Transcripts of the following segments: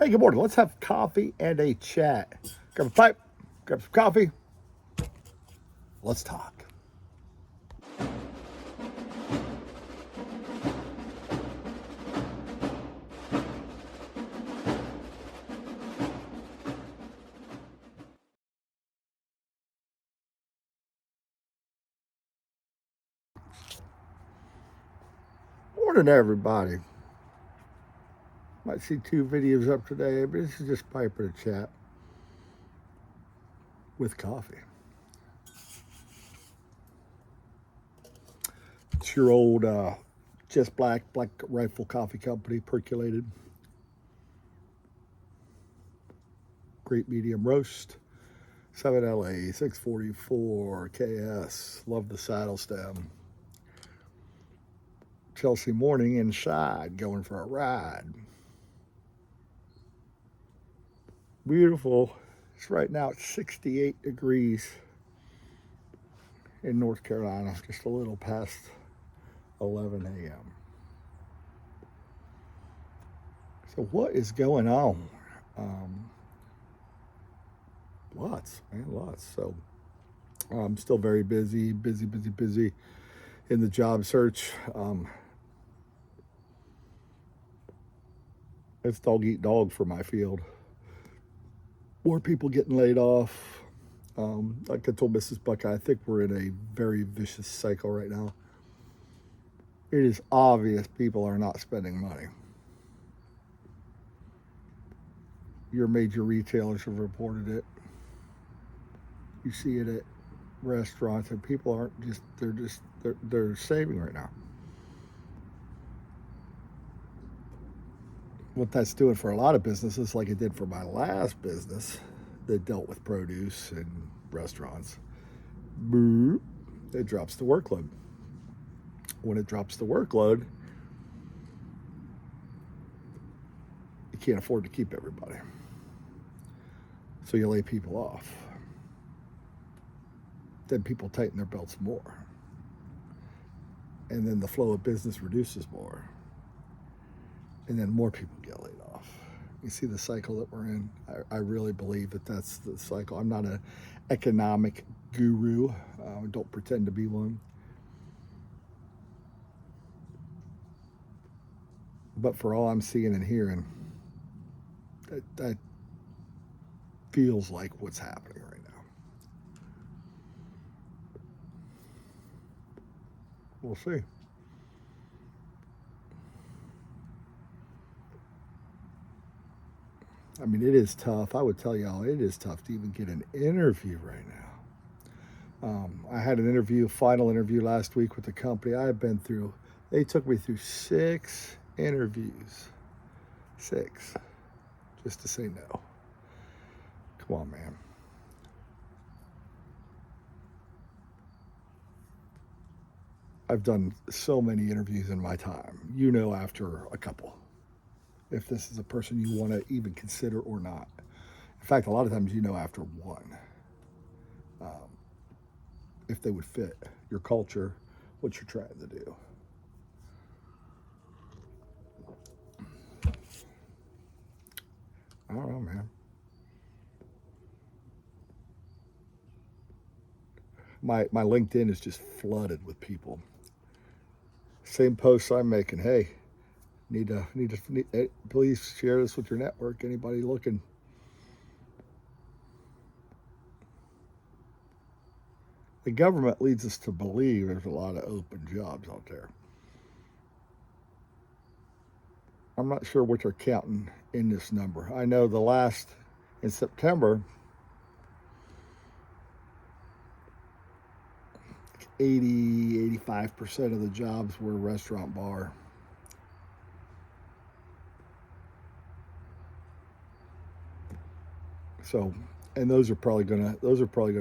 Hey, good morning. Let's have coffee and a chat. Grab a pipe, grab some coffee. Let's talk. Morning, everybody. Might see two videos up today, but this is just pipe and a chat with coffee. It's your old Just Black Rifle Coffee Company, percolated. Great medium roast. 7LA, 644 KS. Love the saddle stem. Chelsea morning inside, going for a ride. Beautiful. It's right now at 68 degrees in North Carolina, just a little past 11 a.m. So what is going on? Lots, man, lots. So I'm still very busy in the job search. It's dog eat dog for my field. More people getting laid off. Like I told Mrs. Buckeye, I think we're in a very vicious cycle right now. It is obvious people are not spending money. Your major retailers have reported it. You see it at restaurants, and people aren't they're saving right now. What that's doing for a lot of businesses, like it did for my last business that dealt with produce and restaurants, it drops the workload. When it drops the workload, you can't afford to keep everybody. So you lay people off. Then people tighten their belts more. And then the flow of business reduces more. And then more people get laid off. You see the cycle that we're in? I really believe that that's the cycle. I'm not an economic guru. I don't pretend to be one. But for all I'm seeing and hearing, that feels like what's happening right now. We'll see. I mean, it is tough. I would tell y'all it is tough to even get an interview right now. I had an interview, final interview last week with the company I've been through. They took me through 6 interviews. 6. Just to say no. Come on, man. I've done so many interviews in my time. You know, after a couple, if this is a person you want to even consider or not. In fact, a lot of times you know after one if they would fit your culture, what you're trying to do. I don't know, man. My LinkedIn is just flooded with people. Same posts I'm making. Hey, please share this with your network. Anybody looking? The government leads us to believe there's a lot of open jobs out there. I'm not sure what they're counting in this number. I know in September, 85% of the jobs were restaurant bar. So, and those are probably gonna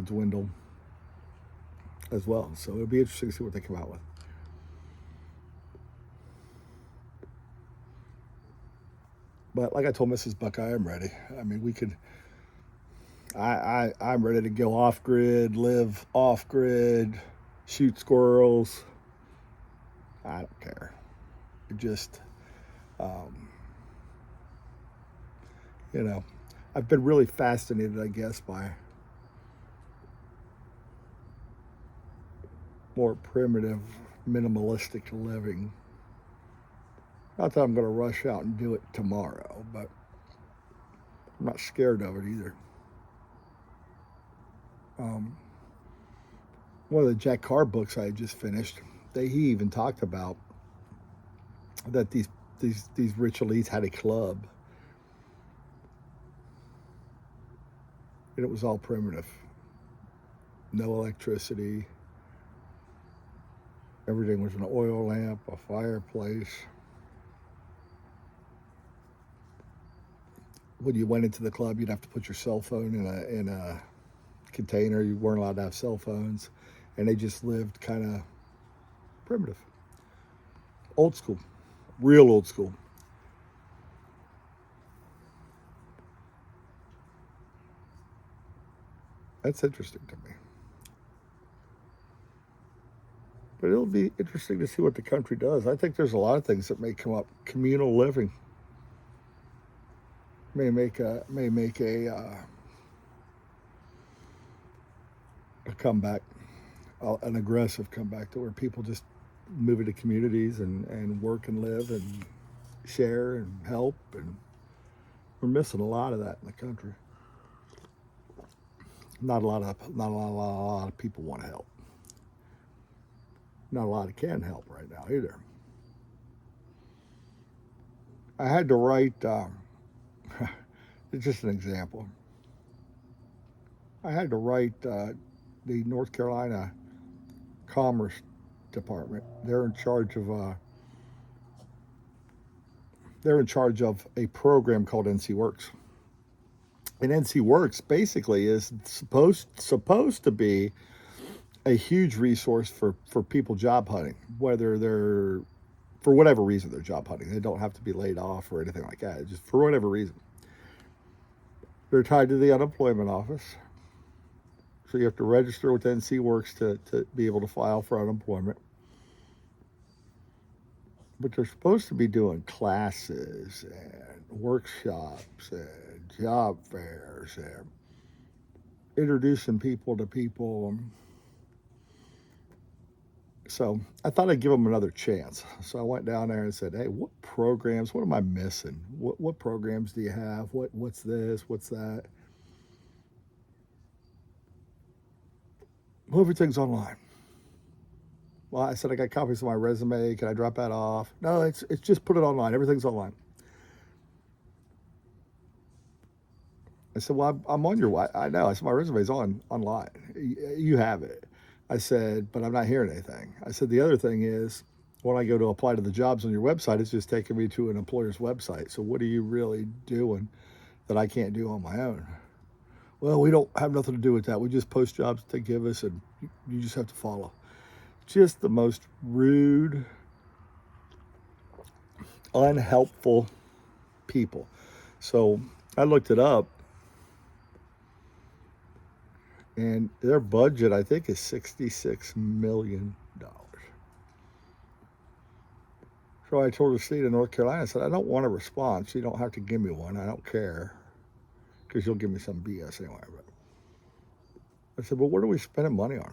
dwindle as well. So it'll be interesting to see what they come out with. But like I told Mrs. Buckeye, I'm ready. I mean, we could. I'm ready to go off grid, live off grid, shoot squirrels. I don't care. Just, um, you know, I've been really fascinated, I guess, by more primitive, minimalistic living. Not that I'm going to rush out and do it tomorrow, but I'm not scared of it either. Um, One of the Jack Carr books I just finished, he even talked about that these rich elites had a club, and it was all primitive, no electricity. Everything was an oil lamp, a fireplace. When you went into the club, you'd have to put your cell phone in a container. You weren't allowed to have cell phones, and they just lived kind of primitive, old school, real old school. That's interesting to me. But it'll be interesting to see what the country does. I think there's a lot of things that may come up. Communal living may make a comeback, an aggressive comeback, to where people just move into communities and work and live and share and help. And we're missing a lot of that in the country. Not a lot of people want to help. Not a lot of can help right now either. I had to write. It's just an example. I had to write the North Carolina Commerce Department. They're in charge of a program called NC Works. And NC Works basically is supposed to be a huge resource for people job hunting, whether they're, for whatever reason, they're job hunting. They don't have to be laid off or anything like that, just for whatever reason. They're tied to the unemployment office. So you have to register with NC Works to be able to file for unemployment. But they're supposed to be doing classes and workshops and job fairs and introducing people to people. So I thought I'd give them another chance. So I went down there and said, "Hey, what programs? What am I missing? What programs do you have? What's this? What's that?" Well, everything's online. Well, I said, "I got copies of my resume. Can I drop that off?" No, it's just put it online. Everything's online. I said, "Well, I'm on your. I know. I said my resume's online. You have it." I said, "But I'm not hearing anything." I said, "The other thing is, when I go to apply to the jobs on your website, it's just taking me to an employer's website. So what are you really doing that I can't do on my own?" "Well, we don't have nothing to do with that. We just post jobs they give us, and you just have to follow." Just the most rude, unhelpful people. So I looked it up, and their budget, I think, is $66 million. So I told the state of North Carolina, I said, "I don't want a response. You don't have to give me one. I don't care, because you'll give me some BS anyway." But I said, "But what are we spending money on?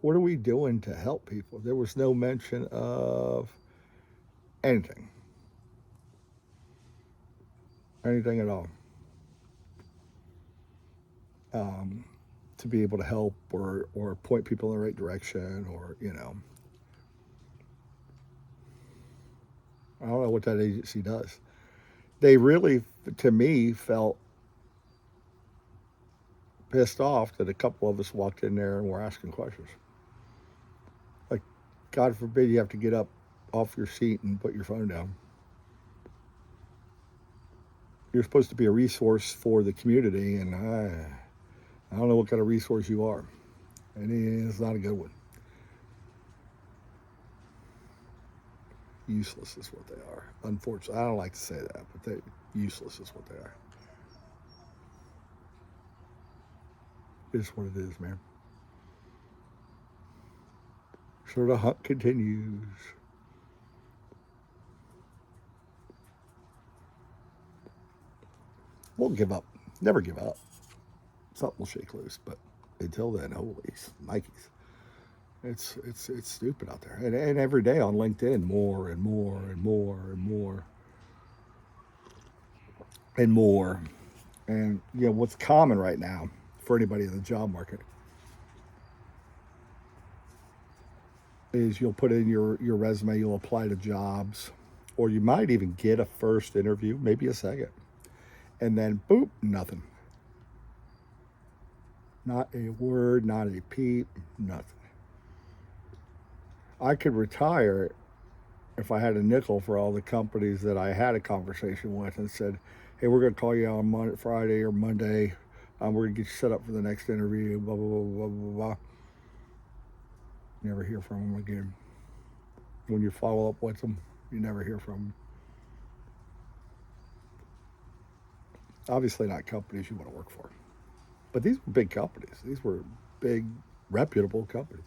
What are we doing to help people?" There was no mention of anything at all, to be able to help or point people in the right direction, or, I don't know what that agency does. They really, to me, felt pissed off that a couple of us walked in there and were asking questions. Like, God forbid you have to get up off your seat and put your phone down. You're supposed to be a resource for the community, and I don't know what kind of resource you are. And it's not a good one. Useless is what they are. Unfortunately, I don't like to say that, but useless is what they are. It's what it is, man. So the hunt continues. won't give up. Never give up. Something will shake loose, but until then, holy Nikes. It's stupid out there. And every day on LinkedIn, more and more and more and more and more. And what's common right now for anybody in the job market is you'll put in your resume, you'll apply to jobs, or you might even get a first interview, maybe a second, and then boop, nothing. Not a word, not a peep, nothing. I could retire if I had a nickel for all the companies that I had a conversation with and said, hey, we're going to call you on Monday, Friday or Monday. We're going to get you set up for the next interview, blah, blah, blah, blah, blah, blah. Never hear from them again. When you follow up with them, you never hear from them. Obviously not companies you want to work for. But these were big companies. These were big, reputable companies.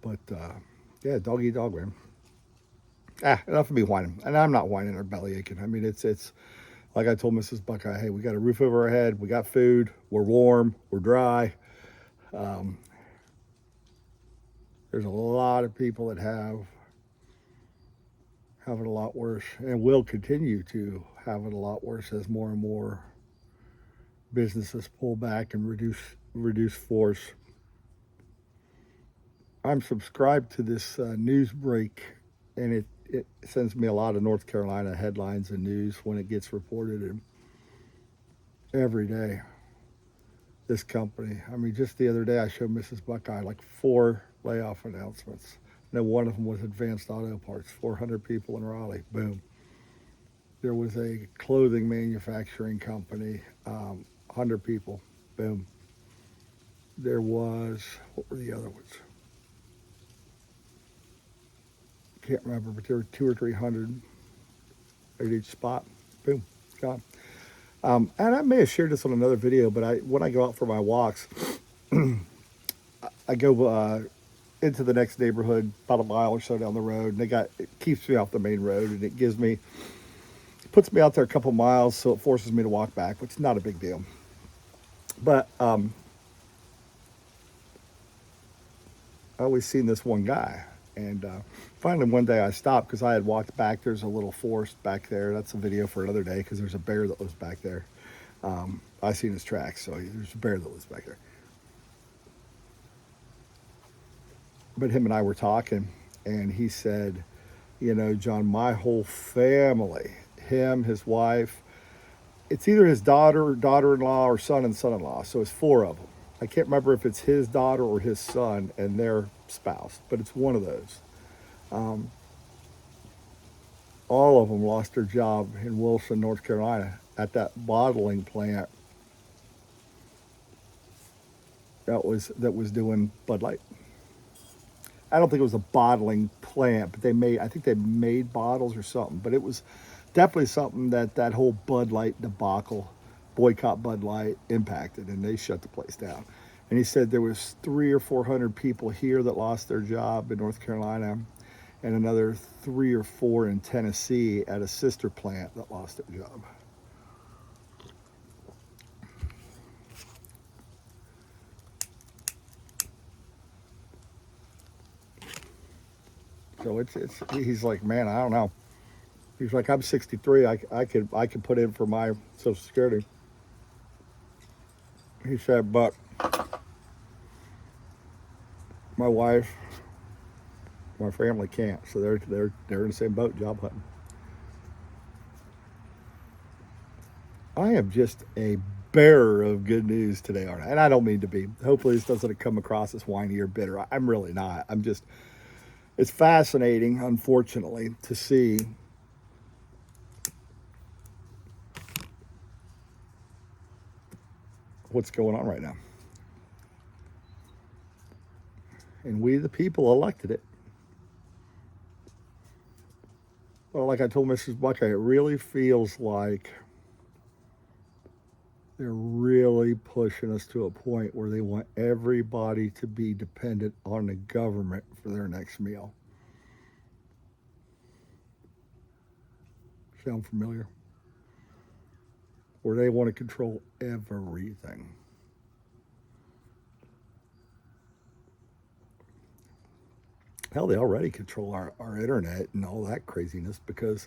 But, yeah, dog eat dog, man. Enough of me whining. And I'm not whining or belly aching. I mean, it's like I told Mrs. Buckeye, hey, we got a roof over our head. We got food. We're warm. We're dry. There's a lot of people that have it a lot worse and will continue to have it a lot worse as more and more businesses pull back and reduce force. I'm subscribed to this news break, and it sends me a lot of North Carolina headlines and news when it gets reported. And every day, this company, I mean, just the other day I showed Mrs. Buckeye like 4 layoff announcements. No, one of them was Advanced Auto Parts, 400 people in Raleigh, boom. There was a clothing manufacturing company, 100 people, boom. There was, what were the other ones? Can't remember, but there were 200 or 300 at each spot, boom, gone. And I may have shared this on another video, but when I go out for my walks, I go into the next neighborhood about a mile or so down the road, and it keeps me off the main road, and it puts me out there a couple miles, so it forces me to walk back, which is not a big deal. But I always seen this one guy, and finally one day I stopped because I had walked back. There's a little forest back there. That's a video for another day because there's a bear that lives back there. I seen his tracks, so there's a bear that lives back there. But him and I were talking, and he said, John, my whole family, him, his wife, it's either his daughter, daughter-in-law, or son and son-in-law. So it's 4 of them. I can't remember if it's his daughter or his son and their spouse, but it's one of those. All of them lost their job in Wilson, North Carolina, at that bottling plant that was doing Bud Light. I don't think it was a bottling plant, but I think they made bottles or something. But it was definitely something that whole Bud Light debacle, boycott Bud Light, impacted, and they shut the place down. And he said there was 300 or 400 people here that lost their job in North Carolina, and another 3 or 4 in Tennessee at a sister plant that lost their job. So he's like, man, I don't know. He's like, I'm 63. I could put in for my Social Security. He said, but my wife, my family can't. So they're in the same boat, job hunting. I am just a bearer of good news today, aren't I? And I don't mean to be. Hopefully this doesn't come across as whiny or bitter. I'm really not. It's fascinating, unfortunately, to see what's going on right now. And we, the people, elected it. Well, like I told Mrs. Buckeye, it really feels like they're really pushing us to a point where they want everybody to be dependent on the government for their next meal. Sound familiar? Where they want to control everything. Hell, they already control our internet and all that craziness because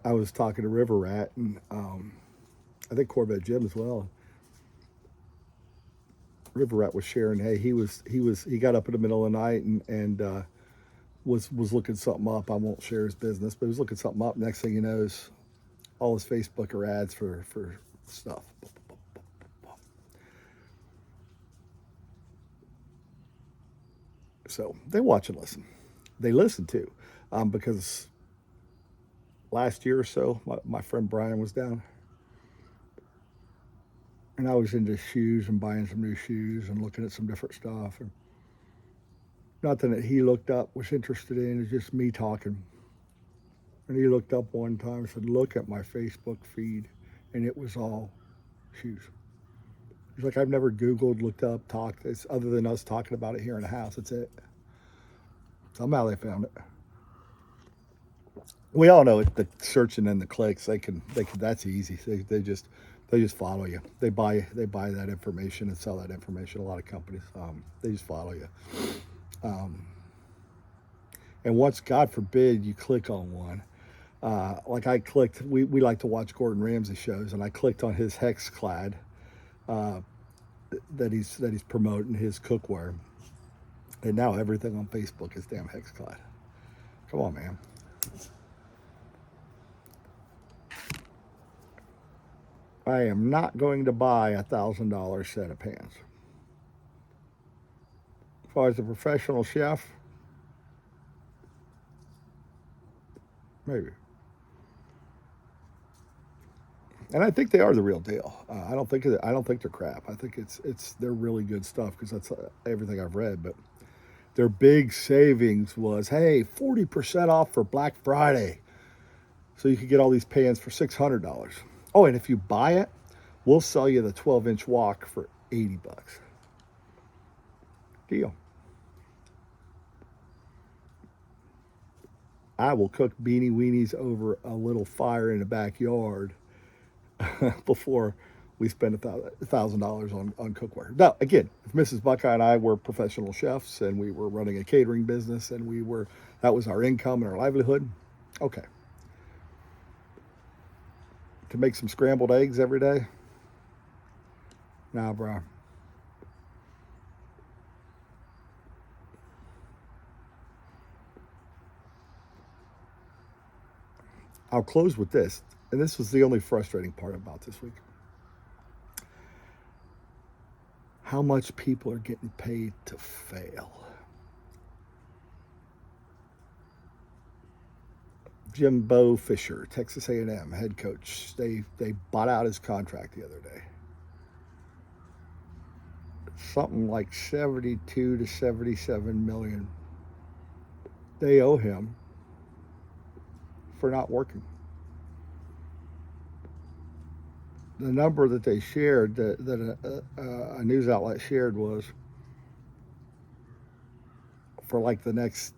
I was talking to River Rat and I think Corvette Jim as well. River Rat was sharing, hey, he got up in the middle of the night and was looking something up. I won't share his business, but he was looking something up. Next thing he knows, all his Facebook are ads for stuff. So they watch and listen. They listen too, because last year or so, my friend Brian was down, and I was into shoes and buying some new shoes and looking at some different stuff. And nothing that he looked up was interested in. It's just me talking. And he looked up one time and said, "Look at my Facebook feed," and it was all shoes. He's like, "I've never Googled, looked up, talked. It's other than us talking about it here in the house. That's it." Somehow they found it. We all know it. The searching and the clicks, they can. That's easy. They just follow you. They buy that information and sell that information. A lot of companies, they just follow you. And once, God forbid, you click on one, like I clicked. We like to watch Gordon Ramsay shows, and I clicked on his Hexclad that he's promoting, his cookware. And now everything on Facebook is damn Hexclad. Come on, man. I am not going to buy $1,000 set of pans. As far as a professional chef, maybe. And I think they are the real deal. I don't think they're crap. I think they're really good stuff because that's everything I've read. But their big savings was, hey, 40% off for Black Friday. So you could get all these pans for $600. Oh, and if you buy it, we'll sell you the 12-inch wok for $80. Deal. I will cook beanie weenies over a little fire in the backyard before we spend $1,000 on cookware. Now, again, if Mrs. Buckeye and I were professional chefs and we were running a catering business and that was our income and our livelihood, okay. To make some scrambled eggs every day? Nah, bro. I'll close with this, and this was the only frustrating part about this week. How much people are getting paid to fail. Jimbo Fisher, Texas A&M head coach. They bought out his contract the other day. Something like 72 to 77 million. They owe him for not working. The number that they shared, that a news outlet shared, was for like the next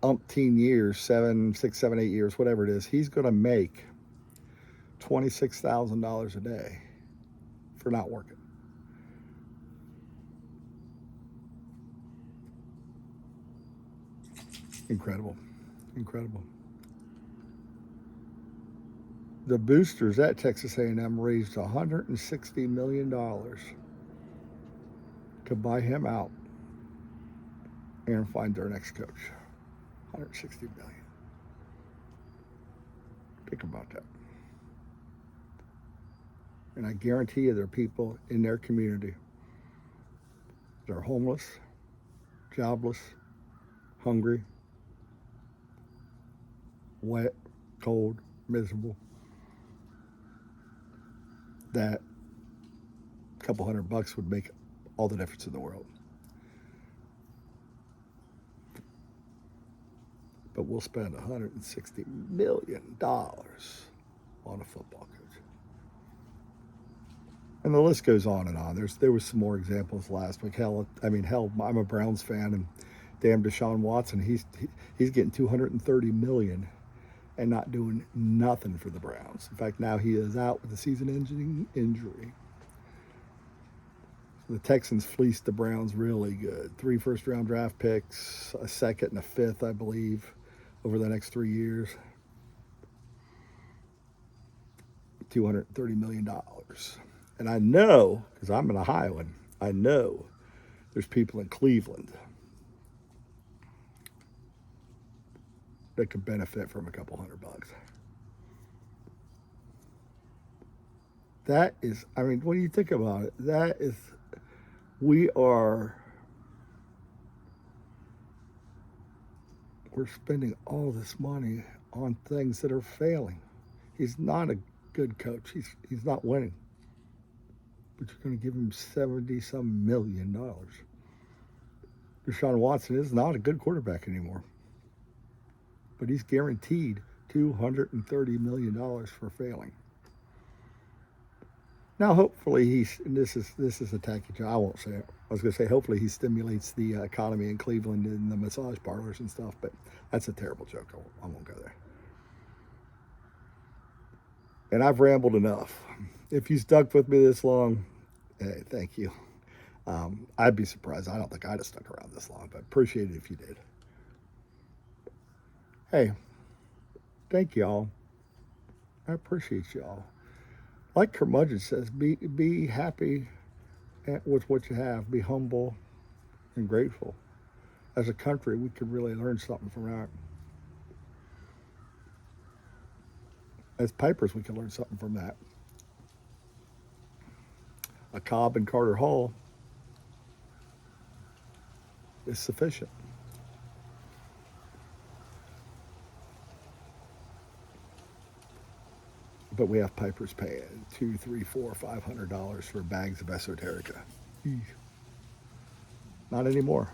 umpteen years, 7, 6, 7, 8 years, whatever it is, he's going to make $26,000 a day for not working. Incredible. The boosters at Texas A&M raised $160 million to buy him out and find their next coach. $160 million. Think about that. And I guarantee you there are people in their community that are homeless, jobless, hungry, wet, cold, miserable, that a couple $100 would make all the difference in the world. But we'll spend $160 million on a football coach. And the list goes on and on. There was some more examples last week. Hell, I'm a Browns fan, and damn Deshaun Watson, he's getting $230 million and not doing nothing for the Browns. In fact, now he is out with a season-ending injury. The Texans fleeced the Browns really good. 3 first-round draft picks, a second and a fifth, I believe, over the next 3 years. $230 million. And I know, because I'm an Ohioan, I know there's people in Cleveland that could benefit from a couple $100. That is, I mean, when you think about it, that is, we're spending all this money on things that are failing. He's not a good coach. He's not winning. But you're going to give him $70-some million. Deshaun Watson is not a good quarterback anymore. But he's guaranteed $230 million for failing. Now, hopefully, this is a tacky job. I won't say it. I was going to say, hopefully, he stimulates the economy in Cleveland and the massage parlors and stuff, but that's a terrible joke. I won't go there. And I've rambled enough. If you stuck with me this long, hey, thank you. I'd be surprised. I don't think I'd have stuck around this long, but appreciate it if you did. Hey, thank y'all. I appreciate y'all. Like Curmudgeon says, be happy with what you have. Be humble and grateful. As a country, we could really learn something from that. As Pipers, we can learn something from that. A Cobb and Carter Hall is sufficient. But we have Pipers paying $200, $300, $400, $500 for bags of esoterica. Not anymore.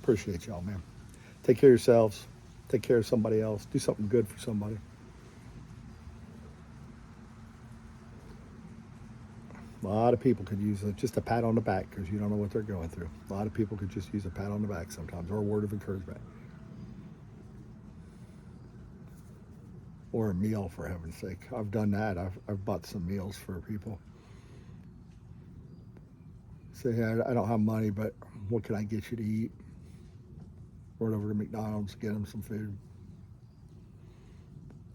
Appreciate y'all, man. Take care of yourselves. Take care of somebody else. Do something good for somebody. A lot of people could use just a pat on the back because you don't know what they're going through. A lot of people could just use a pat on the back sometimes, or a word of encouragement. Or a meal, for heaven's sake. I've done that. I've bought some meals for people. Say, hey, I don't have money, but what can I get you to eat? Run over to McDonald's, get them some food.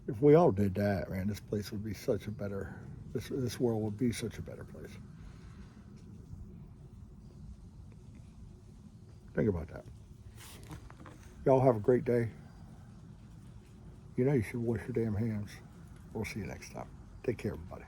If we all did that, man, this place would be such a better, this world would be such a better place. Think about that. Y'all have a great day. You know you should wash your damn hands. We'll see you next time. Take care, everybody.